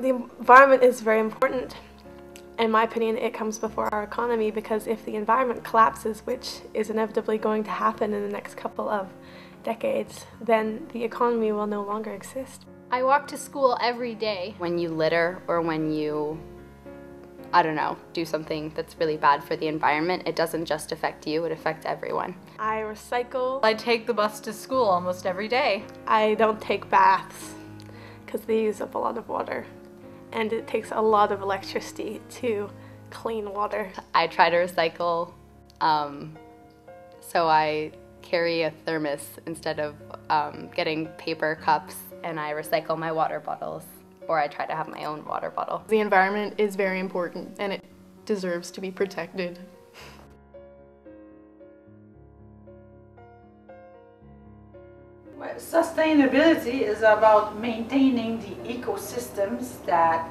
The environment is very important. In my opinion, it comes before our economy, because if the environment collapses, which is inevitably going to happen in the next couple of decades, then the economy will no longer exist. I walk to school every day. When you litter or when you, I don't know, do something that's really bad for the environment, it doesn't just affect you, it affects everyone. I recycle. I take the bus to school almost every day. I don't take baths because they use up a lot of water, and it takes a lot of electricity to clean water. I try to recycle, so I carry a thermos instead of getting paper cups, and I recycle my water bottles, or I try to have my own water bottle. The environment is very important and it deserves to be protected. Well, sustainability is about maintaining the ecosystems that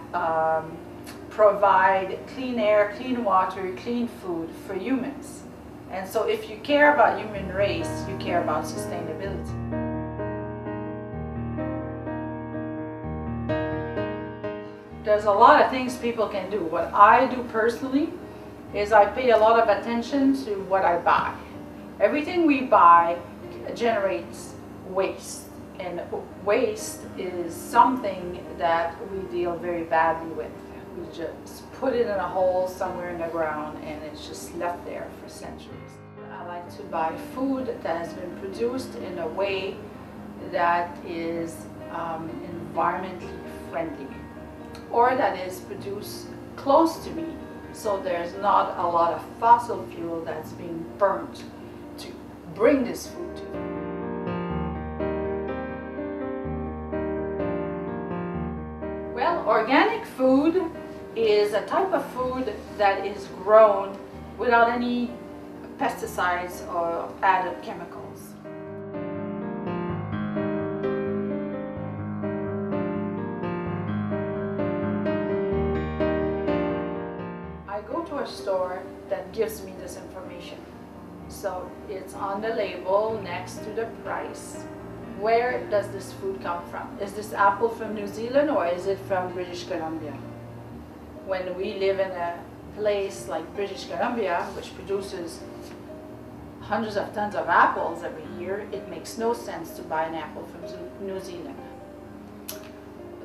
provide clean air, clean water, clean food for humans. And so if you care about human race, you care about sustainability. There's a lot of things people can do. What I do personally is I pay a lot of attention to what I buy. Everything we buy generates waste, and waste is something that we deal very badly with. We just put it in a hole somewhere in the ground and it's just left there for centuries. I like to buy food that has been produced in a way that is environmentally friendly, or that is produced close to me, so there's not a lot of fossil fuel that's being burnt to bring this food to me. Well, organic food is a type of food that is grown without any pesticides or added chemicals. I go to a store that gives me this information. So it's on the label next to the price. Where does this food come from? Is this apple from New Zealand or is it from British Columbia? When we live in a place like British Columbia, which produces hundreds of tons of apples every year, it makes no sense to buy an apple from New Zealand.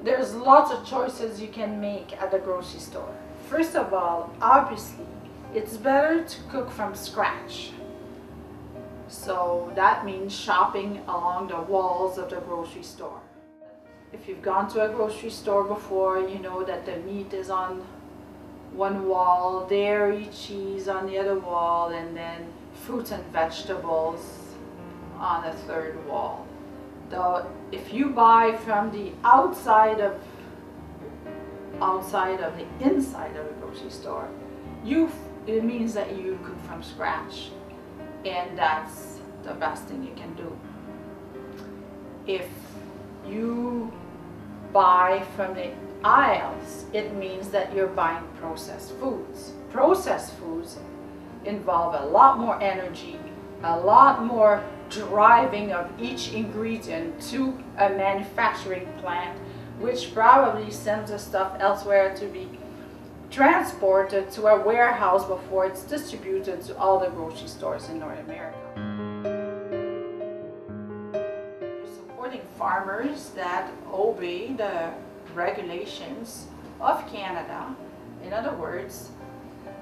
There's lots of choices you can make at the grocery store. First of all, obviously, it's better to cook from scratch. So that means shopping along the walls of the grocery store. If you've gone to a grocery store before, you know that the meat is on one wall, dairy, cheese on the other wall, and then fruits and vegetables on the third wall. Though if you buy from the outside of the inside of a grocery store, it means that you cook from scratch, and that's the best thing you can do. If you buy from the aisles, it means that you're buying processed foods. Processed foods involve a lot more energy, a lot more driving of each ingredient to a manufacturing plant, which probably sends the stuff elsewhere to be transported to a warehouse before it's distributed to all the grocery stores in North America. You're supporting farmers that obey the regulations of Canada, in other words,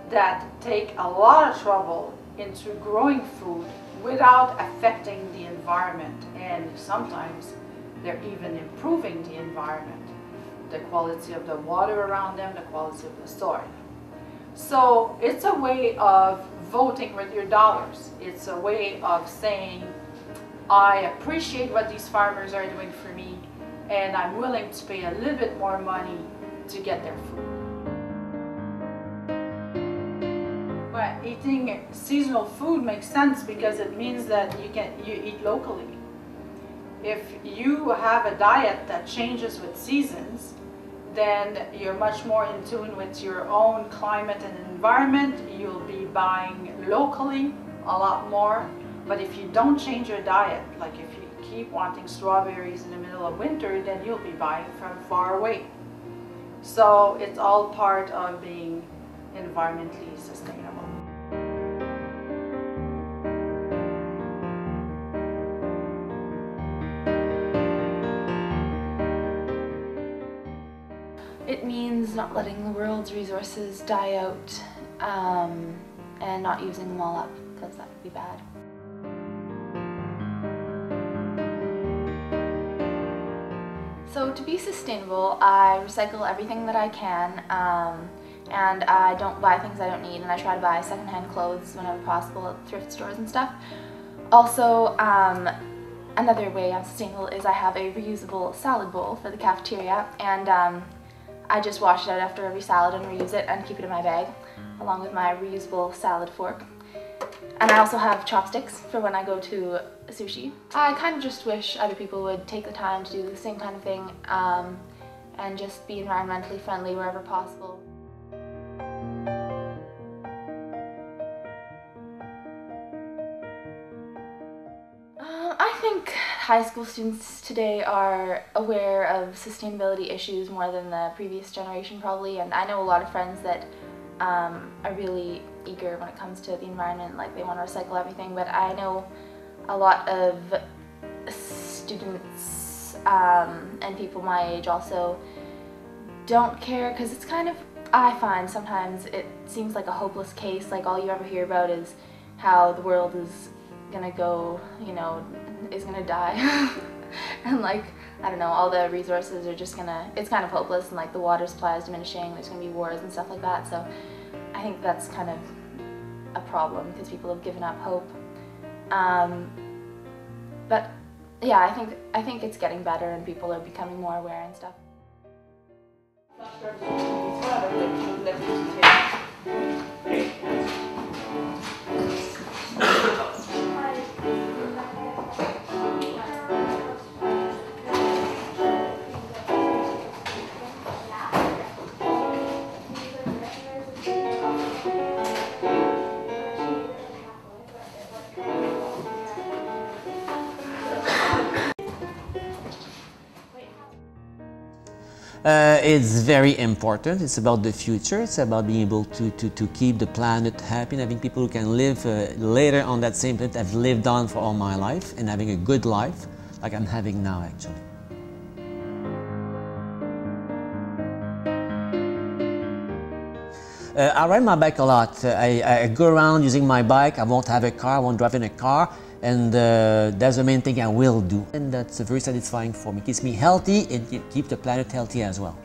that take a lot of trouble into growing food without affecting the environment, and sometimes they're even improving the environment, the quality of the water around them, the quality of the soil. So it's a way of voting with your dollars. It's a way of saying, I appreciate what these farmers are doing for me, and I'm willing to pay a little bit more money to get their food. But eating seasonal food makes sense because it means that you eat locally. If you have a diet that changes with seasons, then you're much more in tune with your own climate and environment. You'll be buying locally a lot more. But if you don't change your diet, like if you keep wanting strawberries in the middle of winter, then you'll be buying from far away. So it's all part of being environmentally sustainable. It means not letting the world's resources die out and not using them all up, because that would be bad. So to be sustainable, I recycle everything that I can, and I don't buy things I don't need, and I try to buy secondhand clothes whenever possible at thrift stores and stuff. Also, another way I'm sustainable is I have a reusable salad bowl for the cafeteria, and I just wash it out after every salad and reuse it and keep it in my bag, along with my reusable salad fork. And I also have chopsticks for when I go to sushi. I kind of just wish other people would take the time to do the same kind of thing and just be environmentally friendly wherever possible. I think high school students today are aware of sustainability issues more than the previous generation probably, and I know a lot of friends that are really eager when it comes to the environment, like they want to recycle everything, but I know a lot of students and people my age also don't care, because it's kind of, I find sometimes it seems like a hopeless case, like all you ever hear about is how the world is gonna go, you know, is gonna die and like, I don't know, all the resources are just gonna, it's kind of hopeless, and like the water supply is diminishing, there's gonna be wars and stuff like that, so I think that's kind of a problem because people have given up hope. But yeah, I think it's getting better and people are becoming more aware and stuff. It's very important. It's about the future. It's about being able to keep the planet happy and having people who can live later on that same planet I've lived on for all my life, and having a good life like I'm having now actually. I ride my bike a lot. I go around using my bike. I won't have a car, I won't drive in a car, and that's the main thing I will do. And that's very satisfying for me. It keeps me healthy and keeps the planet healthy as well.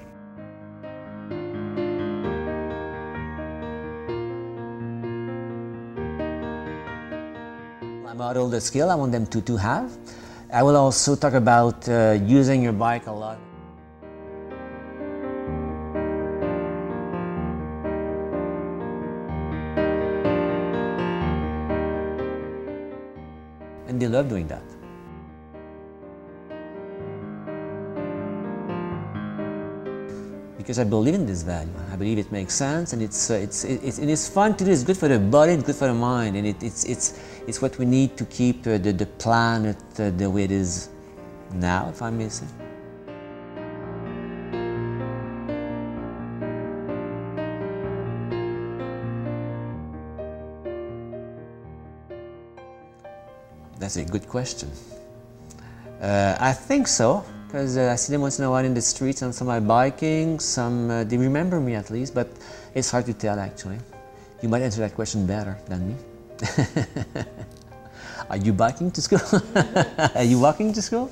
I model the skill I want them to have. I will also talk about using your bike a lot. And they love doing that. Because I believe in this value. I believe it makes sense, and it's fun to do. It's good for the body, it's good for the mind, and it's what we need to keep the planet the way it is now, if I may say. That's a good question. I think so, because I see them once in a while in the streets, and some are biking, some they remember me at least, but it's hard to tell actually. You might answer that question better than me. Are you biking to school? Are you walking to school?